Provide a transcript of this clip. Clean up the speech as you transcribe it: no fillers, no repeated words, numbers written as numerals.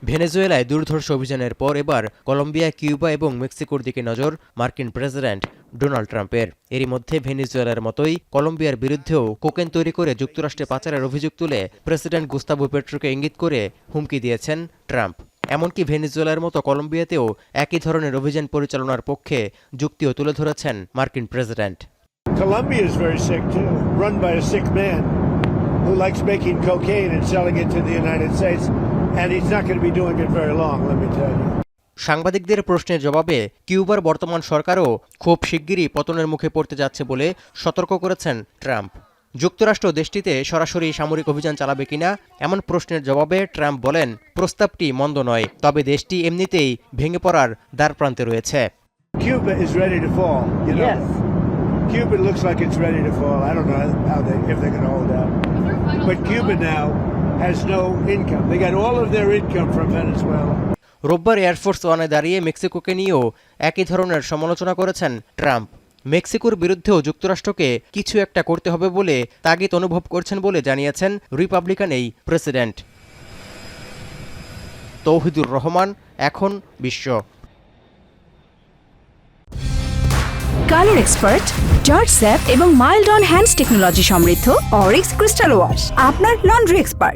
ভেনেজুয়েলায় দুর্ধর্ষ অভিযানের পর এবার কলম্বিয়া, কিউবা এবং মেক্সিকোর দিকে নজর মার্কিন প্রেসিডেন্ট ডোনাল্ড ট্রাম্পের। এরই মধ্যে ভেনেজুয়েলার মতোই কলম্বিয়ার বিরুদ্ধেও কোকেন তৈরি করে যুক্তরাষ্ট্রে পাচারের অভিযোগ তুলে প্রেসিডেন্ট গুস্তাভো পেট্রোকে ইঙ্গিত করে হুমকি দিয়েছেন ট্রাম্প। এমনকি ভেনেজুয়েলার মতো কলম্বিয়াতেও একই ধরনের অভিযান পরিচালনার পক্ষে যুক্তিও তুলে ধরেছেন মার্কিন president. Colombia is very sick too, run by a sick man who likes making cocaine and selling it to the United States, and he's not going to be doing it very long, let me tell you. সাংবাদিকদের প্রশ্নের জবাবে কিউবার বর্তমান সরকারও খুব শিগগিরই পতনের মুখে পড়তে যাচ্ছে বলে সতর্ক করেছেন ট্রাম্প। যুক্তরাষ্ট্র দেশটিতে সরাসরি সামরিক অভিযান চালাবে কিনা এমন প্রশ্নের জবাবে ট্রাম্প বলেন, প্রস্তাবটি মন্দ নয়, তবে দেশটি এমনিতেই ভেঙে পড়ার দ্বারপ্রান্তে রয়েছে। Cuba is ready to fall, you know. Yes. Cuba looks like it's ready to fall. I don't know if they're going to hold out. But Cuba now has no income. They got all of their income from Venezuela. রোববার air force ওয়ানে দাঁড়িয়ে মেক্সিকোকে নিয়েও একই ধরনের সমালোচনা করেছেন Trump. মেক্সিকোর বিরুদ্ধেও যুক্তরাষ্ট্রকে কিছু একটা করতে হবে বলে তাগিদ অনুভব করছেন বলে জানিয়েছেন রিপাবলিকান এই প্রেসিডেন্ট। তৌহিদুর রহমান, এখন বিশ্ব। কালার এক্সপার্ট, জর্জ স্যাপ এবং মাইল্ড অন হ্যান্ডস টেকনোলজি সমৃদ্ধ অরিক্স ক্রিস্টাল ওয়াশ আপনার লন্ড্রি এক্সপার্ট।